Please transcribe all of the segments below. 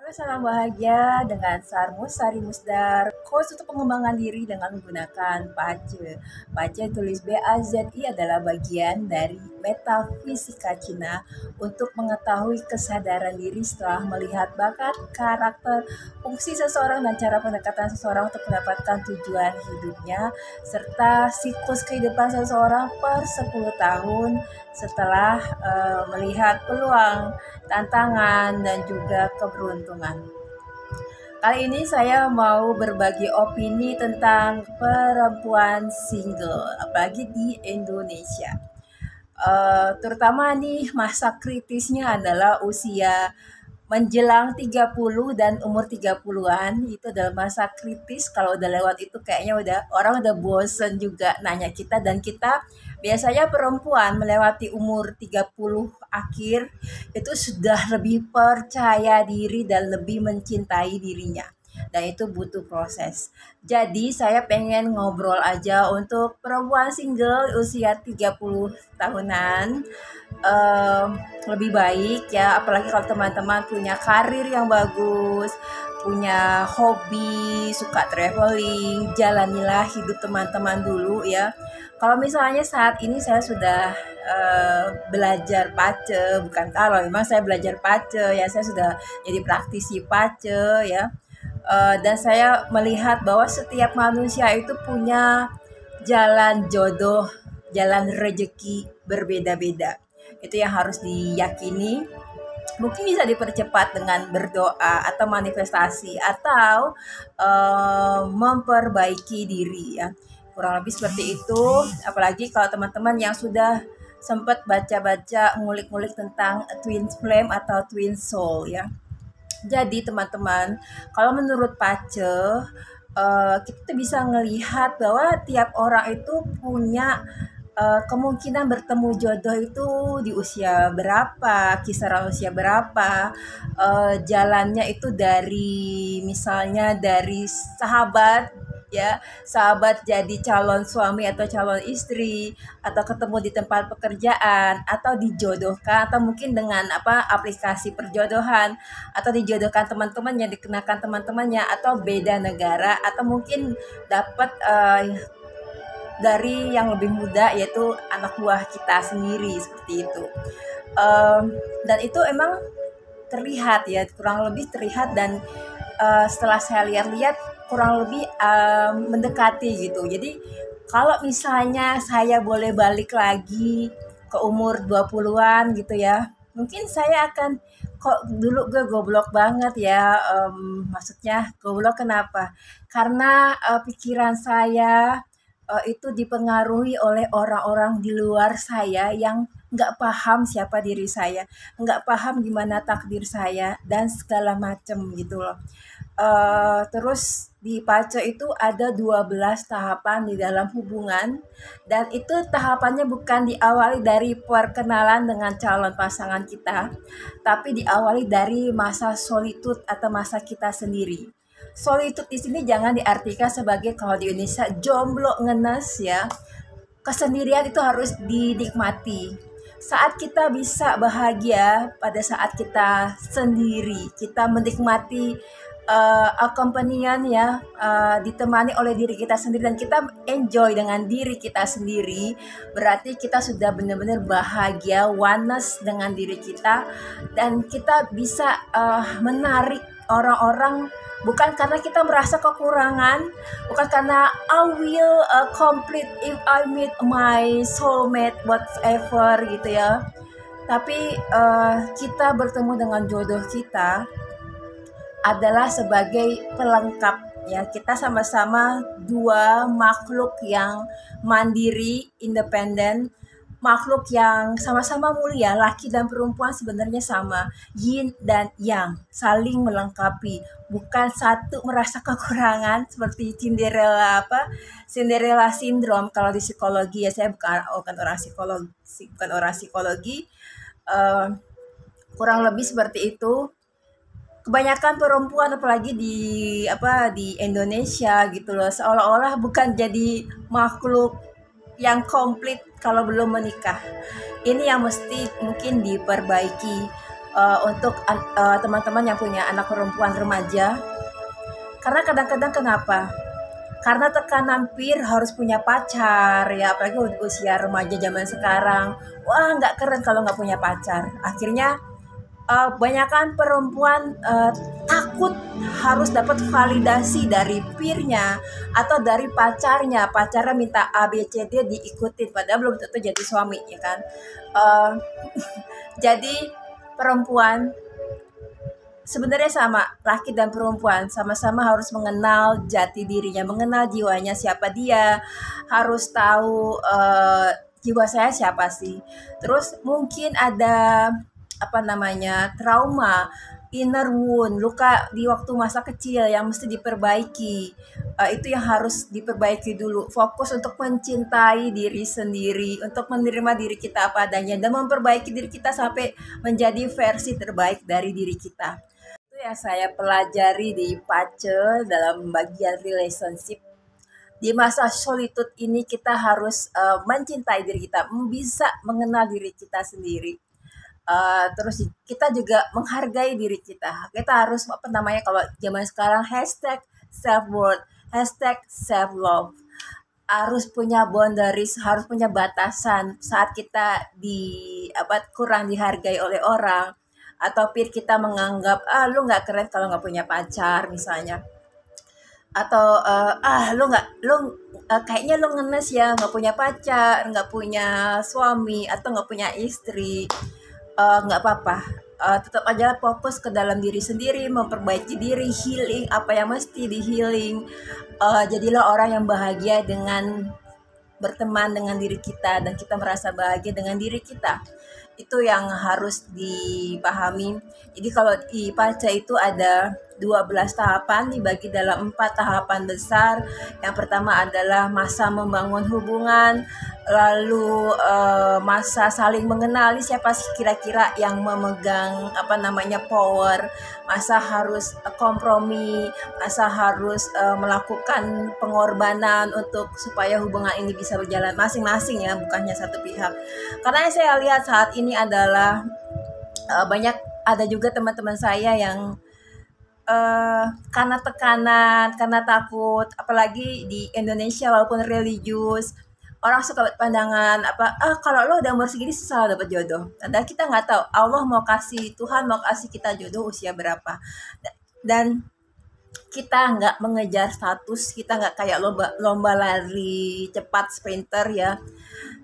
Salam bahagia dengan Sarmus Sari Musdar, coach untuk pengembangan diri dengan menggunakan PACE. PACE tulis BAZI adalah bagian dari metafisika Cina untuk mengetahui kesadaran diri setelah melihat bakat, karakter, fungsi seseorang dan cara pendekatan seseorang untuk mendapatkan tujuan hidupnya, serta siklus kehidupan seseorang per 10 tahun setelah melihat peluang, tantangan, dan juga keberuntungan. Kali ini saya mau berbagi opini tentang perempuan single, apalagi di Indonesia. Terutama nih masa kritisnya adalah usia menjelang 30 dan umur 30-an. Itu adalah masa kritis. Kalau udah lewat itu kayaknya orang udah bosen juga nanya kita, dan kita biasanya perempuan melewati umur 30 akhir itu sudah lebih percaya diri dan lebih mencintai dirinya. Dan itu butuh proses. Jadi saya pengen ngobrol aja untuk perempuan single usia 30 tahunan, eee, lebih baik ya, apalagi kalau teman-teman punya karir yang bagus, punya hobi, suka traveling, jalanilah hidup teman-teman dulu ya. Kalau misalnya saat ini saya sudah, belajar PACE, bukan kalau, memang saya belajar PACE ya, saya sudah jadi praktisi PACE ya, dan saya melihat bahwa setiap manusia itu punya jalan jodoh, jalan rezeki berbeda-beda. Itu yang harus diyakini. Mungkin bisa dipercepat dengan berdoa atau manifestasi atau memperbaiki diri ya. Kurang lebih seperti itu. Apalagi kalau teman-teman yang sudah sempat baca-baca, ngulik-ngulik tentang twin flame atau twin soul ya. Jadi teman-teman, kalau menurut PACE, kita bisa ngelihat bahwa tiap orang itu punya kemungkinan bertemu jodoh itu di usia berapa, kisaran usia berapa, jalannya itu dari misalnya dari sahabat ya, sahabat jadi calon suami atau calon istri, atau ketemu di tempat pekerjaan, atau dijodohkan, atau mungkin dengan aplikasi perjodohan, atau dijodohkan teman-temannya, dikenakan teman-temannya, atau beda negara, atau mungkin dapat dari yang lebih muda, yaitu anak buah kita sendiri seperti itu. Dan itu emang terlihat ya, kurang lebih terlihat, dan setelah saya lihat-lihat kurang lebih mendekati gitu. Jadi kalau misalnya saya boleh balik lagi ke umur 20-an gitu ya, mungkin saya akan, kok dulu gue goblok banget ya, maksudnya goblok kenapa? Karena pikiran saya itu dipengaruhi oleh orang-orang di luar saya yang nggak paham siapa diri saya, nggak paham gimana takdir saya, dan segala macem gitu loh. Terus di PACE itu ada 12 tahapan di dalam hubungan, dan itu tahapannya bukan diawali dari perkenalan dengan calon pasangan kita, tapi diawali dari masa solitude atau masa kita sendiri. Solitude di sini jangan diartikan sebagai kalau di Indonesia jomblo ngenes ya. Kesendirian itu harus dinikmati. Saat kita bisa bahagia pada saat kita sendiri, kita menikmati accompanian ya, ditemani oleh diri kita sendiri, dan kita enjoy dengan diri kita sendiri, berarti kita sudah benar-benar bahagia, oneness dengan diri kita, dan kita bisa menarik orang-orang, bukan karena kita merasa kekurangan, bukan karena I will complete if I meet my soulmate whatever gitu ya, tapi kita bertemu dengan jodoh kita adalah sebagai pelengkap ya. Kita sama-sama dua makhluk yang mandiri, independen, makhluk yang sama-sama mulia. Laki dan perempuan sebenarnya sama, yin dan yang, saling melengkapi, bukan satu merasa kekurangan seperti Cinderella syndrome kalau di psikologi ya. Saya bukan orang psikologi, kurang lebih seperti itu. Kebanyakan perempuan apalagi di Indonesia gitu loh, seolah-olah bukan jadi makhluk yang komplit kalau belum menikah. Ini yang mesti mungkin diperbaiki. untuk teman-teman yang punya anak perempuan remaja. Karena kadang-kadang kenapa? Karena tekanan peer harus punya pacar ya, apalagi usia remaja zaman sekarang. Wah, nggak keren kalau nggak punya pacar. Akhirnya banyakan perempuan takut harus dapat validasi dari peernya atau dari pacarnya. Pacarnya minta A, B, C, D diikutin, padahal belum tentu jadi suami, ya kan? Uh, jadi perempuan sebenarnya sama, laki dan perempuan sama-sama harus mengenal jati dirinya, mengenal jiwanya siapa dia, harus tahu jiwa saya siapa sih. Terus mungkin ada apa namanya trauma, inner wound, luka di waktu masa kecil yang mesti diperbaiki. Itu yang harus diperbaiki dulu. Fokus untuk mencintai diri sendiri, untuk menerima diri kita apa adanya, dan memperbaiki diri kita sampai menjadi versi terbaik dari diri kita. Itu yang saya pelajari di PACE dalam bagian relationship. Di masa solitude ini kita harus mencintai diri kita, bisa mengenal diri kita sendiri. Terus kita juga menghargai diri kita. Kita harus apa namanya kalau zaman sekarang hashtag self worth, hashtag self love. Harus punya boundaries, harus punya batasan saat kita kurang dihargai oleh orang atau peer kita menganggap lu nggak keren kalau nggak punya pacar misalnya, atau kayaknya lu ngenes ya nggak punya pacar, nggak punya suami atau nggak punya istri. Nggak apa-apa, tetap aja fokus ke dalam diri sendiri, memperbaiki diri, healing apa yang mesti di-healing. Jadilah orang yang bahagia dengan berteman dengan diri kita dan kita merasa bahagia dengan diri kita. Itu yang harus dipahami. Jadi kalau di PACA itu ada 12 tahapan dibagi dalam 4 tahapan besar. Yang pertama adalah masa membangun hubungan, lalu masa saling mengenali siapa sih kira-kira yang memegang power, masa harus kompromi, masa harus melakukan pengorbanan untuk supaya hubungan ini bisa berjalan masing-masing ya, bukannya satu pihak. Karena yang saya lihat saat ini adalah banyak ada juga teman-teman saya yang karena tekanan, karena takut, apalagi di Indonesia walaupun religius, orang suka pandangan kalau lo udah umur segini susah dapat jodoh. Padahal kita nggak tahu Allah mau kasih, Tuhan mau kasih kita jodoh usia berapa. Dan kita nggak mengejar status, kita nggak kayak lomba lari cepat sprinter ya.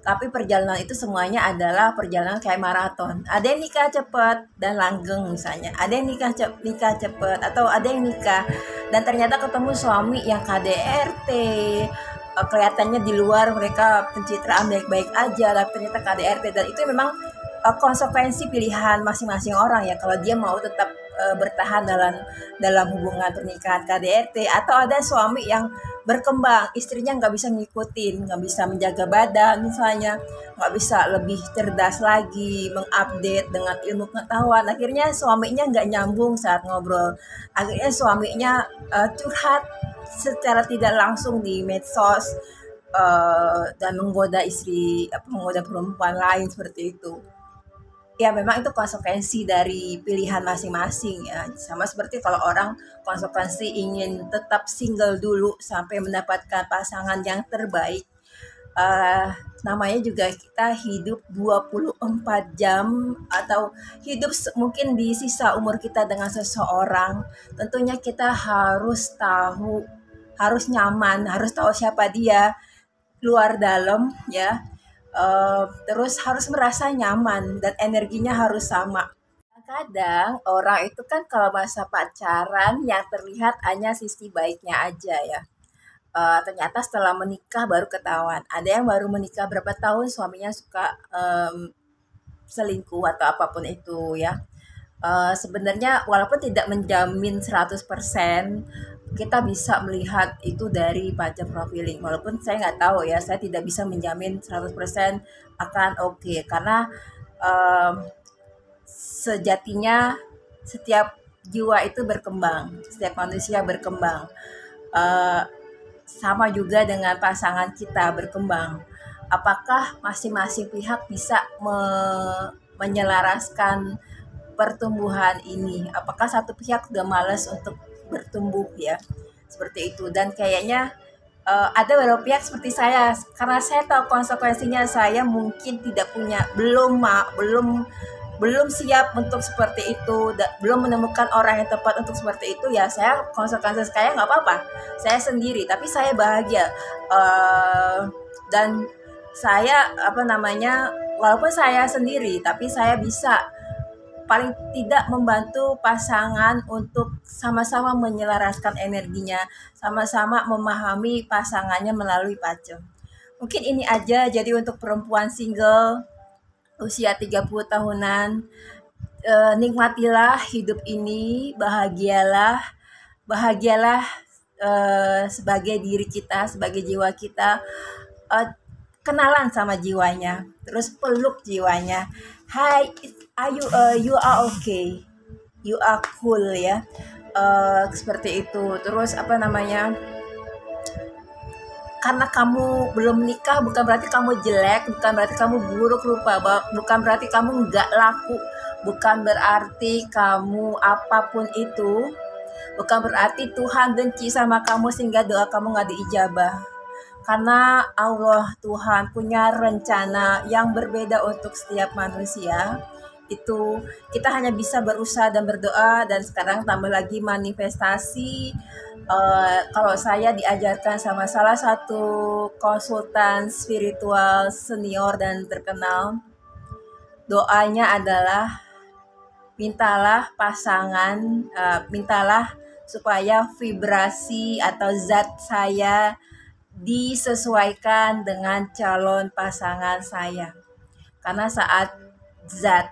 Tapi perjalanan itu semuanya adalah perjalanan kayak maraton. Ada yang nikah cepat dan langgeng misalnya. Ada yang nikah cepat atau ada yang nikah dan ternyata ketemu suami yang KDRT. Kelihatannya di luar mereka pencitraan baik-baik aja, tapi ternyata KDRT, dan itu memang konsekuensi pilihan masing-masing orang ya. Kalau dia mau tetap bertahan dalam hubungan pernikahan KDRT, atau ada suami yang berkembang, istrinya nggak bisa ngikutin, nggak bisa menjaga badan misalnya, nggak bisa lebih cerdas lagi, mengupdate dengan ilmu pengetahuan, akhirnya suaminya nggak nyambung saat ngobrol, akhirnya suaminya curhat secara tidak langsung di medsos, dan menggoda menggoda perempuan lain seperti itu. Ya memang itu konsekuensi dari pilihan masing-masing ya. Sama seperti kalau orang konsekuensi ingin tetap single dulu sampai mendapatkan pasangan yang terbaik. Namanya juga kita hidup 24 jam atau hidup mungkin di sisa umur kita dengan seseorang. Tentunya kita harus tahu, harus nyaman, harus tahu siapa dia, luar dalam ya. Terus harus merasa nyaman dan energinya harus sama. Kadang orang itu kan kalau masa pacaran yang terlihat hanya sisi baiknya aja ya. Ternyata setelah menikah baru ketahuan. Ada yang baru menikah berapa tahun suaminya suka selingkuh atau apapun itu ya. Sebenarnya walaupun tidak menjamin 100%, kita bisa melihat itu dari baca profiling. Walaupun saya nggak tahu ya, saya tidak bisa menjamin 100% akan oke. Karena sejatinya setiap jiwa itu berkembang, setiap manusia berkembang. Sama juga dengan pasangan kita berkembang. Apakah masing-masing pihak bisa menyelaraskan pertumbuhan ini. Apakah satu pihak udah malas untuk bertumbuh ya, seperti itu. Dan kayaknya ada beberapa pihak seperti saya, karena saya tahu konsekuensinya, saya mungkin tidak punya, belum siap untuk seperti itu, belum menemukan orang yang tepat untuk seperti itu ya. Saya konsekuensi saya nggak apa-apa, saya sendiri tapi saya bahagia. Dan saya walaupun saya sendiri tapi saya bisa paling tidak membantu pasangan untuk sama-sama menyelaraskan energinya, sama-sama memahami pasangannya melalui pace. Mungkin ini aja, jadi untuk perempuan single usia 30 tahunan, nikmatilah hidup ini, bahagialah sebagai diri kita, sebagai jiwa kita, eh, kenalan sama jiwanya, terus peluk jiwanya. Hai, you are okay, you are cool ya. Seperti itu. Terus karena kamu belum menikah bukan berarti kamu jelek, bukan berarti kamu buruk rupa, bukan berarti kamu nggak laku, bukan berarti kamu apapun itu, bukan berarti Tuhan benci sama kamu sehingga doa kamu nggak diijabah. Karena Allah Tuhan punya rencana yang berbeda untuk setiap manusia. Itu kita hanya bisa berusaha dan berdoa, dan sekarang tambah lagi manifestasi. Kalau saya diajarkan sama salah satu konsultan spiritual senior dan terkenal, doanya adalah mintalah supaya vibrasi atau zat saya disesuaikan dengan calon pasangan saya. Karena saat zat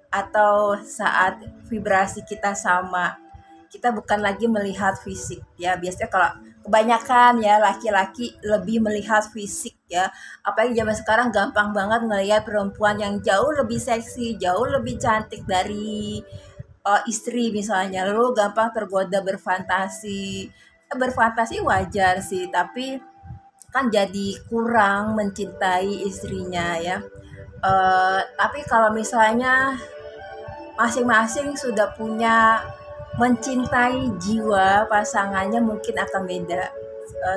atau saat vibrasi kita sama, kita bukan lagi melihat fisik ya. Biasanya kalau kebanyakan ya laki-laki lebih melihat fisik ya. Apalagi zaman sekarang gampang banget ngelihat perempuan yang jauh lebih seksi, jauh lebih cantik dari istri misalnya. Lalu gampang tergoda berfantasi. Berfantasi wajar sih, tapi kan jadi kurang mencintai istrinya ya. Tapi kalau misalnya masing-masing sudah punya mencintai jiwa pasangannya, mungkin akan beda.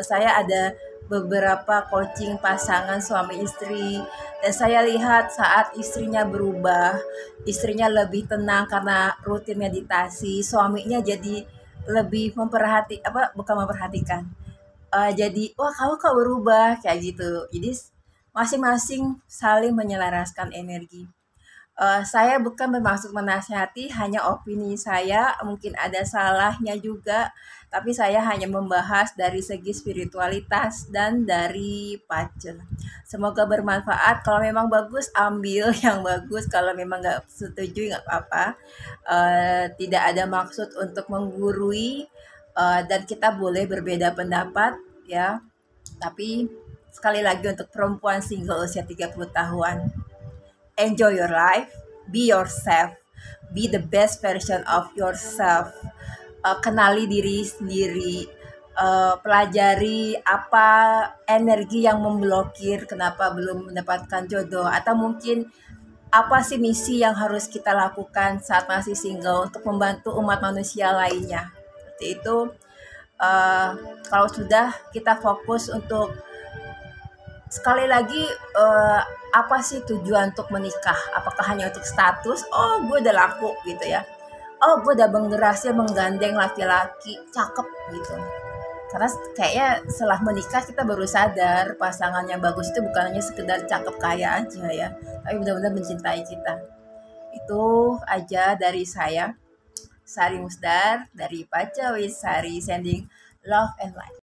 Saya ada beberapa coaching pasangan suami istri, dan saya lihat saat istrinya berubah, istrinya lebih tenang karena rutin meditasi, suaminya jadi lebih bukan memperhatikan, jadi wah kamu kok berubah kayak gitu. Jadi masing-masing saling menyelaraskan energi. Saya bukan bermaksud menasihati, hanya opini saya, mungkin ada salahnya juga, tapi saya hanya membahas dari segi spiritualitas dan dari pace. Semoga bermanfaat. Kalau memang bagus, ambil yang bagus. Kalau memang nggak setuju, nggak apa-apa. Tidak ada maksud untuk menggurui, dan kita boleh berbeda pendapat ya. Tapi sekali lagi untuk perempuan single usia 30 tahun, enjoy your life, be yourself, be the best version of yourself. Kenali diri sendiri, pelajari apa energi yang memblokir, kenapa belum mendapatkan jodoh, atau mungkin apa sih misi yang harus kita lakukan saat masih single untuk membantu umat manusia lainnya. Seperti itu. Kalau sudah, kita fokus untuk sekali lagi, apa sih tujuan untuk menikah? Apakah hanya untuk status? Oh, gue udah laku gitu ya. Oh, gue udah berhasil menggandeng laki-laki cakep gitu. Karena kayaknya setelah menikah kita baru sadar pasangan yang bagus itu bukan hanya sekedar cakep kaya aja ya, tapi benar-benar mencintai kita. Itu aja dari saya, Sari Musdar dari Pace with Sari, sending love and light.